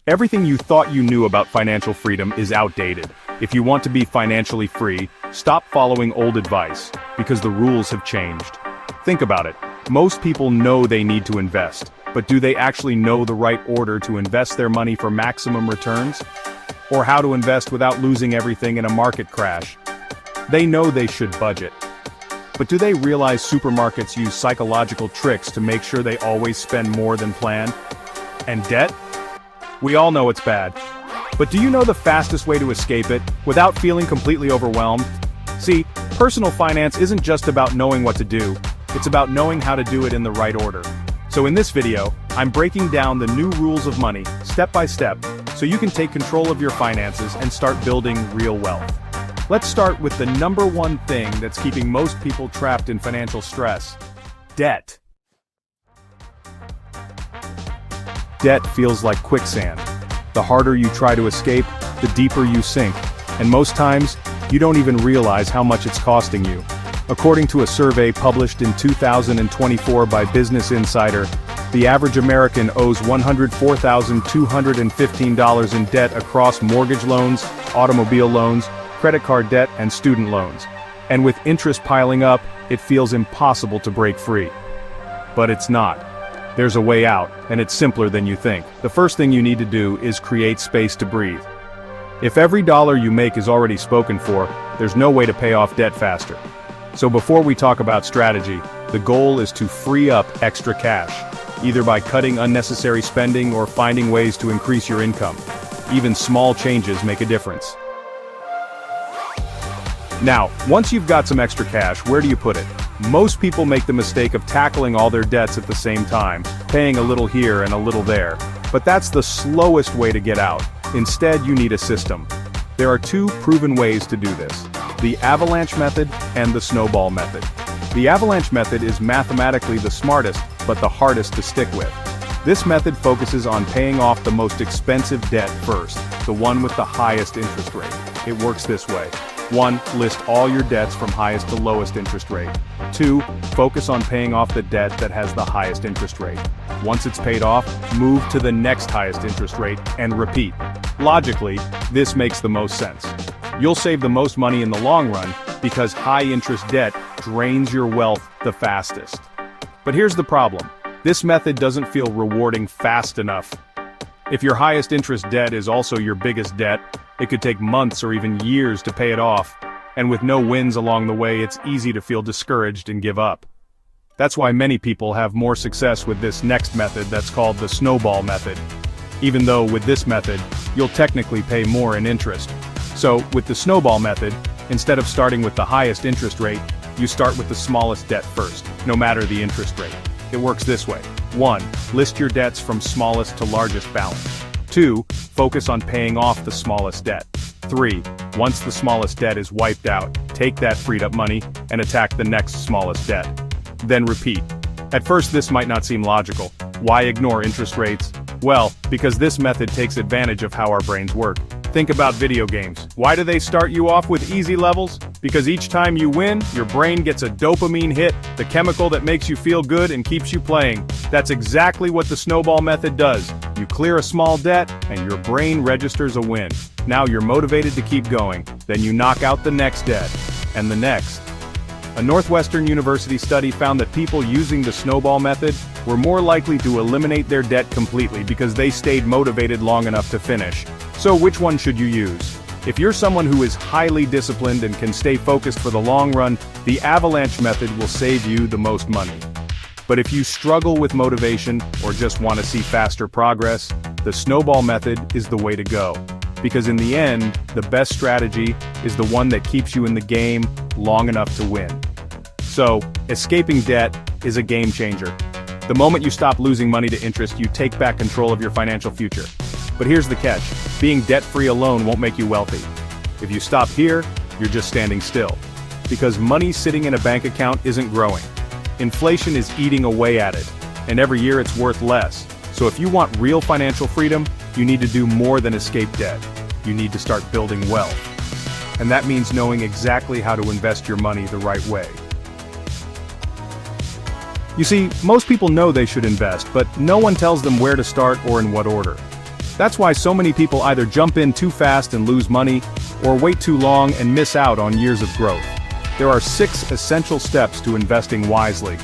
Everything you thought you knew about financial freedom is outdated. If you want to be financially free, stop following old advice, because the rules have changed. Think about it. Most people know they need to invest, but do they actually know the right order to invest their money for maximum returns? Or how to invest without losing everything in a market crash? They know they should budget. But do they realize supermarkets use psychological tricks to make sure they always spend more than planned? And debt? We all know it's bad. But do you know the fastest way to escape it, without feeling completely overwhelmed? See, personal finance isn't just about knowing what to do, it's about knowing how to do it in the right order. So in this video, I'm breaking down the new rules of money, step by step, so you can take control of your finances and start building real wealth. Let's start with the number one thing that's keeping most people trapped in financial stress: debt. Debt feels like quicksand. The harder you try to escape, the deeper you sink. And most times, you don't even realize how much it's costing you. According to a survey published in 2024 by Business Insider, the average American owes $104,215 in debt across mortgage loans, automobile loans, credit card debt, and student loans. And with interest piling up, it feels impossible to break free. But it's not. There's a way out, and it's simpler than you think. The first thing you need to do is create space to breathe. If every dollar you make is already spoken for, there's no way to pay off debt faster. So before we talk about strategy, the goal is to free up extra cash, either by cutting unnecessary spending or finding ways to increase your income. Even small changes make a difference. Now, once you've got some extra cash, where do you put it? Most people make the mistake of tackling all their debts at the same time, paying a little here and a little there. But that's the slowest way to get out. Instead, you need a system. There are two proven ways to do this: the avalanche method and the snowball method. The avalanche method is mathematically the smartest, but the hardest to stick with. This method focuses on paying off the most expensive debt first, the one with the highest interest rate. It works this way. 1. List all your debts from highest to lowest interest rate. 2. Focus on paying off the debt that has the highest interest rate. Once it's paid off, move to the next highest interest rate, and repeat. Logically, this makes the most sense. You'll save the most money in the long run, because high-interest debt drains your wealth the fastest. But here's the problem. This method doesn't feel rewarding fast enough. If your highest interest debt is also your biggest debt, it could take months or even years to pay it off, and with no wins along the way, it's easy to feel discouraged and give up. That's why many people have more success with this next method that's called the snowball method. Even though with this method, you'll technically pay more in interest. So, with the snowball method, instead of starting with the highest interest rate, you start with the smallest debt first, no matter the interest rate. It works this way. 1. List your debts from smallest to largest balance. 2. Focus on paying off the smallest debt. 3. Once the smallest debt is wiped out, take that freed up money and attack the next smallest debt. Then repeat. At first this might not seem logical. Why ignore interest rates? Well, because this method takes advantage of how our brains work. Think about video games. Why do they start you off with easy levels? Because each time you win, your brain gets a dopamine hit, the chemical that makes you feel good and keeps you playing. That's exactly what the snowball method does. You clear a small debt, and your brain registers a win. Now you're motivated to keep going. Then you knock out the next debt, and the next. A Northwestern University study found that people using the snowball method were more likely to eliminate their debt completely because they stayed motivated long enough to finish. So which one should you use? If you're someone who is highly disciplined and can stay focused for the long run, the avalanche method will save you the most money. But if you struggle with motivation or just want to see faster progress, the snowball method is the way to go. Because in the end, the best strategy is the one that keeps you in the game long enough to win. So, escaping debt is a game changer. The moment you stop losing money to interest, you take back control of your financial future. But here's the catch: being debt-free alone won't make you wealthy. If you stop here, you're just standing still. Because money sitting in a bank account isn't growing. Inflation is eating away at it, and every year it's worth less. So if you want real financial freedom, you need to do more than escape debt. You need to start building wealth. And that means knowing exactly how to invest your money the right way. You see, most people know they should invest, but no one tells them where to start or in what order. That's why so many people either jump in too fast and lose money, or wait too long and miss out on years of growth. There are 6 essential steps to investing wisely.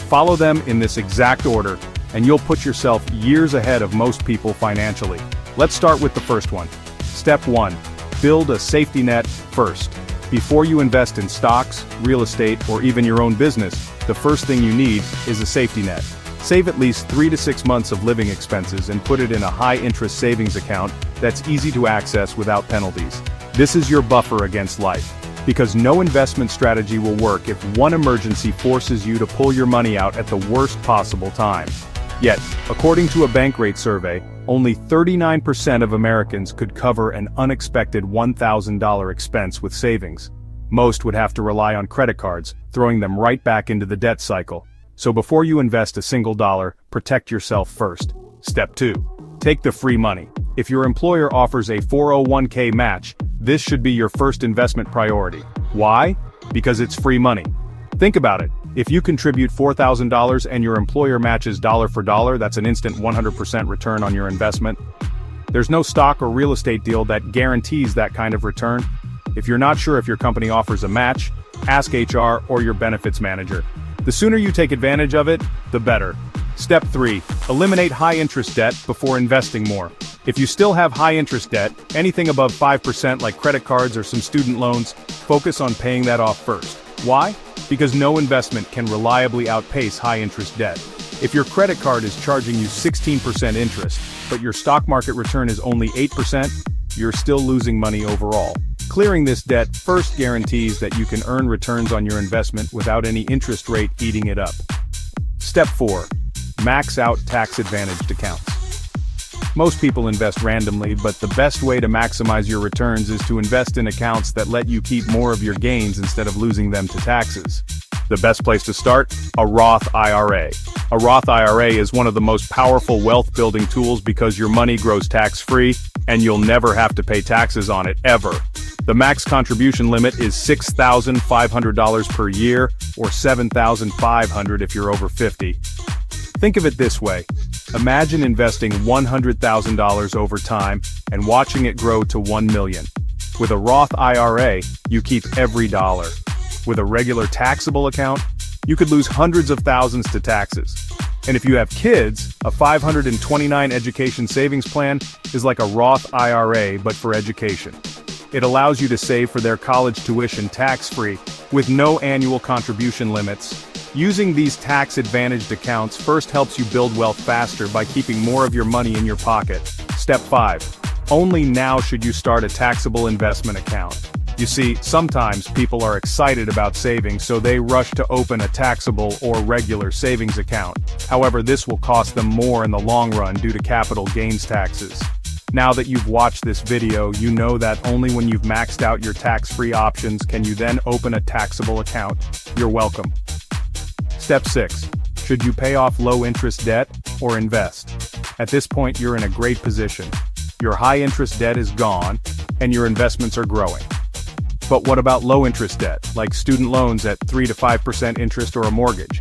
Follow them in this exact order, and you'll put yourself years ahead of most people financially. Let's start with the first one. Step 1. Build a safety net first. Before you invest in stocks, real estate, or even your own business, the first thing you need is a safety net. Save at least 3 to 6 months of living expenses and put it in a high-interest savings account that's easy to access without penalties. This is your buffer against life. Because no investment strategy will work if one emergency forces you to pull your money out at the worst possible time. Yet, according to a Bankrate survey, only 39% of Americans could cover an unexpected $1,000 expense with savings. Most would have to rely on credit cards, throwing them right back into the debt cycle. So before you invest a single dollar, protect yourself first. Step 2. Take the free money. If your employer offers a 401k match, this should be your first investment priority. Why? Because it's free money. Think about it. If you contribute $4,000 and your employer matches dollar for dollar, that's an instant 100% return on your investment. There's no stock or real estate deal that guarantees that kind of return. If you're not sure if your company offers a match, ask HR or your benefits manager. The sooner you take advantage of it, the better. Step 3. Eliminate high-interest debt before investing more. If you still have high-interest debt, anything above 5% like credit cards or some student loans, focus on paying that off first. Why? Because no investment can reliably outpace high-interest debt. If your credit card is charging you 16% interest, but your stock market return is only 8%, you're still losing money overall. Clearing this debt first guarantees that you can earn returns on your investment without any interest rate eating it up. Step 4. Max out tax-advantaged accounts. Most people invest randomly, but the best way to maximize your returns is to invest in accounts that let you keep more of your gains instead of losing them to taxes. The best place to start? A Roth IRA. A Roth IRA is one of the most powerful wealth-building tools because your money grows tax-free, and you'll never have to pay taxes on it, ever. The max contribution limit is $6,500 per year, or $7,500 if you're over 50. Think of it this way. Imagine investing $100,000 over time and watching it grow to $1 million. With a Roth IRA, you keep every dollar. With a regular taxable account, you could lose hundreds of thousands to taxes. And if you have kids, a 529 education savings plan is like a Roth IRA but for education. It allows you to save for their college tuition tax-free, with no annual contribution limits. Using these tax-advantaged accounts first helps you build wealth faster by keeping more of your money in your pocket. Step 5. Only now should you start a taxable investment account. You see, sometimes people are excited about saving, so they rush to open a taxable or regular savings account. However, this will cost them more in the long run due to capital gains taxes. Now that you've watched this video, you know that only when you've maxed out your tax-free options can you then open a taxable account. You're welcome. Step 6. Should you pay off low-interest debt or invest? At this point, you're in a great position. Your high-interest debt is gone, and your investments are growing. But what about low-interest debt, like student loans at 3 to 5% interest or a mortgage?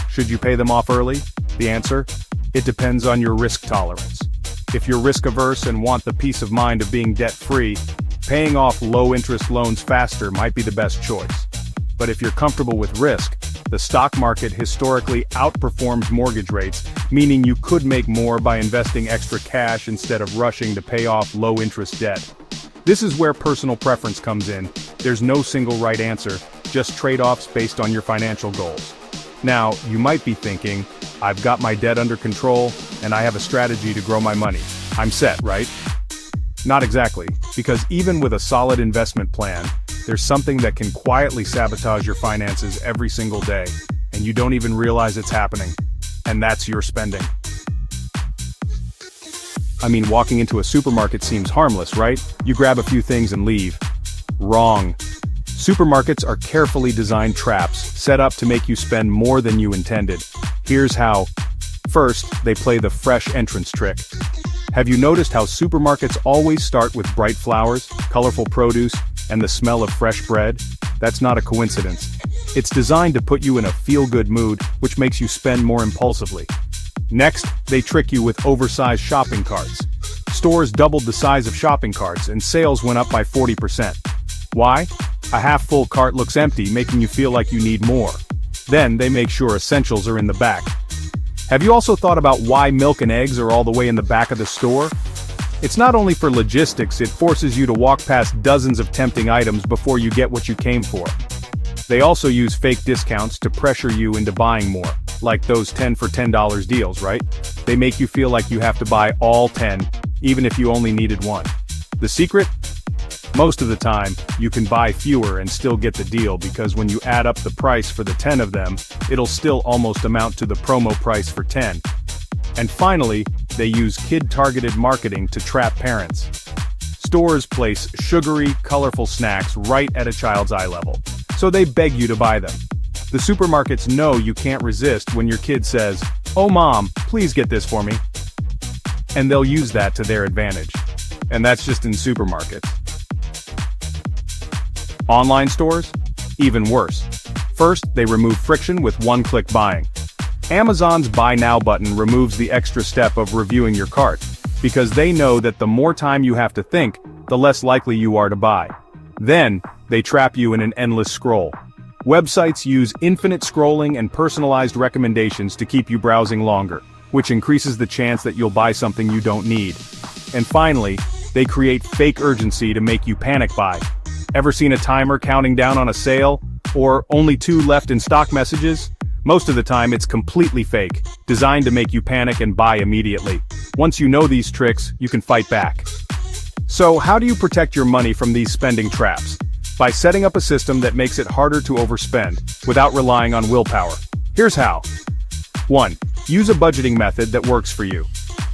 Should you pay them off early? The answer? It depends on your risk tolerance. If you're risk-averse and want the peace of mind of being debt-free, paying off low-interest loans faster might be the best choice. But if you're comfortable with risk, the stock market historically outperforms mortgage rates, meaning you could make more by investing extra cash instead of rushing to pay off low-interest debt. This is where personal preference comes in. There's no single right answer, just trade-offs based on your financial goals. Now, you might be thinking, I've got my debt under control, and I have a strategy to grow my money. I'm set, right? Not exactly, because even with a solid investment plan, there's something that can quietly sabotage your finances every single day, and you don't even realize it's happening. And that's your spending. I mean, walking into a supermarket seems harmless, right? You grab a few things and leave. Wrong. Supermarkets are carefully designed traps, set up to make you spend more than you intended. Here's how. First, they play the fresh entrance trick. Have you noticed how supermarkets always start with bright flowers, colorful produce, and the smell of fresh bread? That's not a coincidence. It's designed to put you in a feel-good mood, which makes you spend more impulsively. Next, they trick you with oversized shopping carts. Stores doubled the size of shopping carts and sales went up by 40%. Why? A half-full cart looks empty, making you feel like you need more. Then they make sure essentials are in the back. Have you also thought about why milk and eggs are all the way in the back of the store? It's not only for logistics, it forces you to walk past dozens of tempting items before you get what you came for. They also use fake discounts to pressure you into buying more, like those 10 for $10 deals, right? They make you feel like you have to buy all 10, even if you only needed one. The secret? Most of the time, you can buy fewer and still get the deal because when you add up the price for the 10 of them, it'll still almost amount to the promo price for 10. And finally, they use kid-targeted marketing to trap parents. Stores place sugary, colorful snacks right at a child's eye level, so they beg you to buy them. The supermarkets know you can't resist when your kid says, "Oh mom, please get this for me." And they'll use that to their advantage. And that's just in supermarkets. Online stores? Even worse. First, they remove friction with one-click buying. Amazon's Buy Now button removes the extra step of reviewing your cart, because they know that the more time you have to think, the less likely you are to buy. Then, they trap you in an endless scroll. Websites use infinite scrolling and personalized recommendations to keep you browsing longer, which increases the chance that you'll buy something you don't need. And finally, they create fake urgency to make you panic buy. Ever seen a timer counting down on a sale? Or only 2 left in stock messages? Most of the time it's completely fake, designed to make you panic and buy immediately. Once you know these tricks, you can fight back. So how do you protect your money from these spending traps? By setting up a system that makes it harder to overspend, without relying on willpower. Here's how. 1. Use a budgeting method that works for you.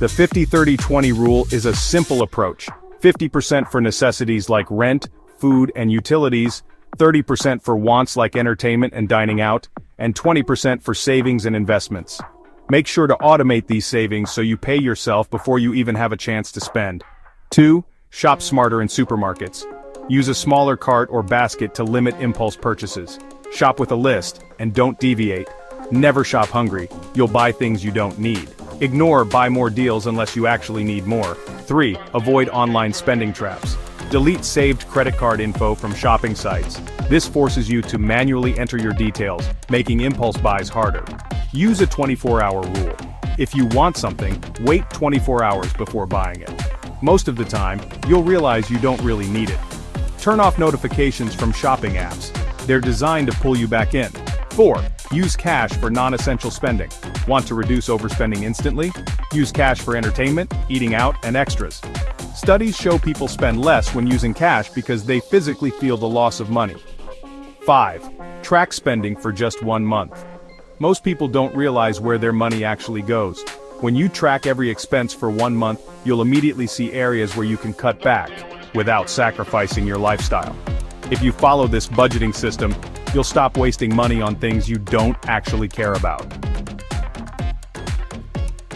The 50-30-20 rule is a simple approach. 50% for necessities like rent, food, and utilities, 30% for wants like entertainment and dining out, and 20% for savings and investments. Make sure to automate these savings so you pay yourself before you even have a chance to spend. 2. Shop smarter in supermarkets. Use a smaller cart or basket to limit impulse purchases. Shop with a list, and don't deviate. Never shop hungry, you'll buy things you don't need. Ignore buy more deals unless you actually need more. 3. Avoid online spending traps. Delete saved credit card info from shopping sites. This forces you to manually enter your details, making impulse buys harder. Use a 24-hour rule. If you want something, wait 24 hours before buying it. Most of the time, you'll realize you don't really need it. Turn off notifications from shopping apps. They're designed to pull you back in. 4. Use cash for non-essential spending. Want to reduce overspending instantly? Use cash for entertainment, eating out, and extras. Studies show people spend less when using cash because they physically feel the loss of money. 5. Track spending for just 1 month. Most people don't realize where their money actually goes. When you track every expense for 1 month, you'll immediately see areas where you can cut back, without sacrificing your lifestyle. If you follow this budgeting system, you'll stop wasting money on things you don't actually care about.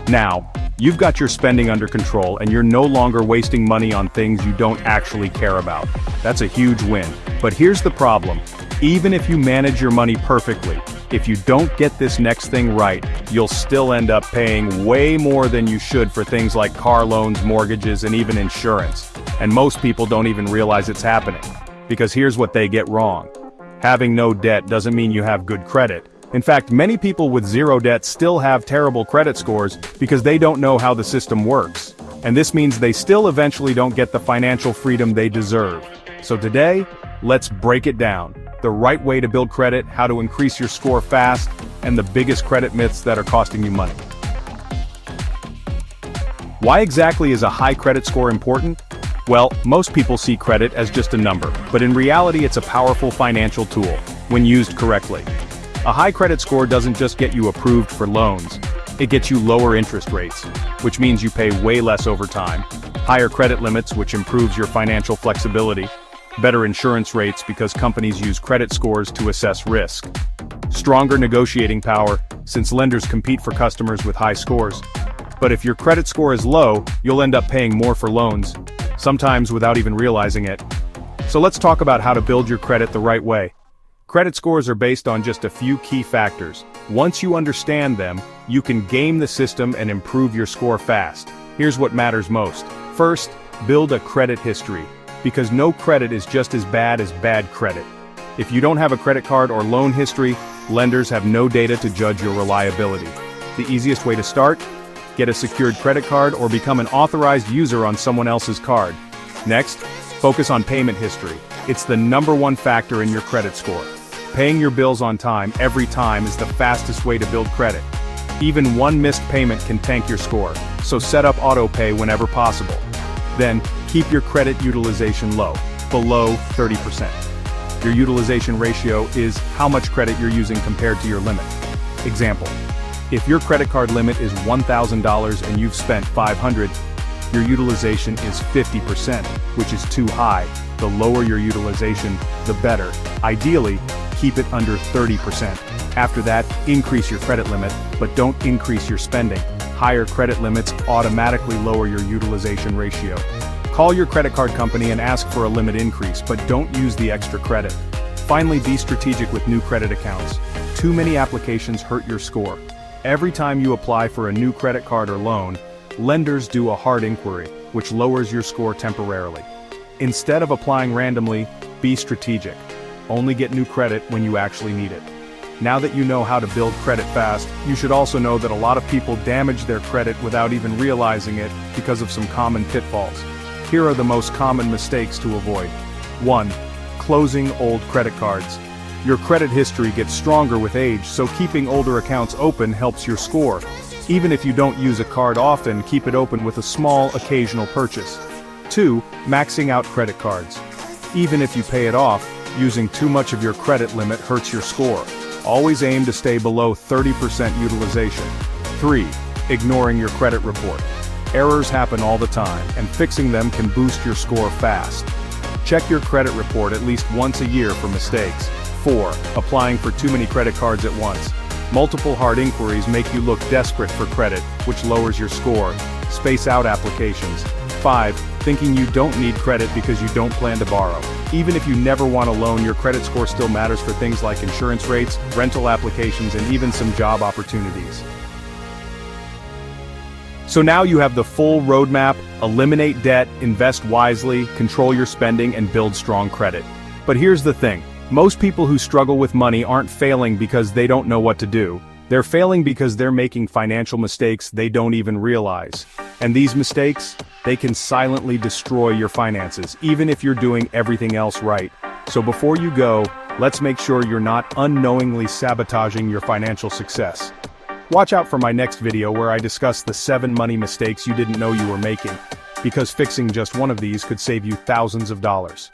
Now, you've got your spending under control and you're no longer wasting money on things you don't actually care about. That's a huge win. But here's the problem. Even if you manage your money perfectly, if you don't get this next thing right, you'll still end up paying way more than you should for things like car loans, mortgages, and even insurance. And most people don't even realize it's happening. Because here's what they get wrong. Having no debt doesn't mean you have good credit. In fact, many people with zero debt still have terrible credit scores because they don't know how the system works. And this means they still eventually don't get the financial freedom they deserve. So today, let's break it down. The right way to build credit, how to increase your score fast, and the biggest credit myths that are costing you money. Why exactly is a high credit score important? Well, most people see credit as just a number, but in reality it's a powerful financial tool, when used correctly. A high credit score doesn't just get you approved for loans, it gets you lower interest rates, which means you pay way less over time, higher credit limits, which improves your financial flexibility, better insurance rates because companies use credit scores to assess risk, stronger negotiating power, since lenders compete for customers with high scores. But if your credit score is low, you'll end up paying more for loans, sometimes without even realizing it. So let's talk about how to build your credit the right way. Credit scores are based on just a few key factors. Once you understand them, you can game the system and improve your score fast. Here's what matters most. First, build a credit history, because no credit is just as bad as bad credit. If you don't have a credit card or loan history, lenders have no data to judge your reliability. The easiest way to start? Get a secured credit card or become an authorized user on someone else's card. Next, focus on payment history. It's the #1 factor in your credit score. Paying your bills on time every time is the fastest way to build credit. Even one missed payment can tank your score, so set up auto pay whenever possible. Then, keep your credit utilization low, below 30%. Your utilization ratio is how much credit you're using compared to your limit. Example: if your credit card limit is $1,000 and you've spent $500, your utilization is 50%, which is too high. The lower your utilization, the better. Ideally, keep it under 30%. After that, increase your credit limit, but don't increase your spending. Higher credit limits automatically lower your utilization ratio. Call your credit card company and ask for a limit increase, but don't use the extra credit. Finally, be strategic with new credit accounts. Too many applications hurt your score. Every time you apply for a new credit card or loan, lenders do a hard inquiry, which lowers your score temporarily. Instead of applying randomly, be strategic. Only get new credit when you actually need it. Now that you know how to build credit fast, you should also know that a lot of people damage their credit without even realizing it because of some common pitfalls. Here are the most common mistakes to avoid. 1. Closing old credit cards. Your credit history gets stronger with age, so keeping older accounts open helps your score. Even if you don't use a card often, keep it open with a small, occasional purchase. 2. Maxing out credit cards. Even if you pay it off, using too much of your credit limit hurts your score. Always aim to stay below 30% utilization. 3. Ignoring your credit report. Errors happen all the time, and fixing them can boost your score fast. Check your credit report at least once a year for mistakes. 4. Applying for too many credit cards at once. Multiple hard inquiries make you look desperate for credit, which lowers your score. Space out applications. 5. Thinking you don't need credit because you don't plan to borrow. Even if you never want a loan, your credit score still matters for things like insurance rates, rental applications, and even some job opportunities. So now you have the full roadmap: eliminate debt, invest wisely, control your spending, and build strong credit. But here's the thing. Most people who struggle with money aren't failing because they don't know what to do. They're failing because they're making financial mistakes they don't even realize. And these mistakes, they can silently destroy your finances, even if you're doing everything else right. So before you go, let's make sure you're not unknowingly sabotaging your financial success. Watch out for my next video where I discuss the 7 money mistakes you didn't know you were making, because fixing just one of these could save you thousands of dollars.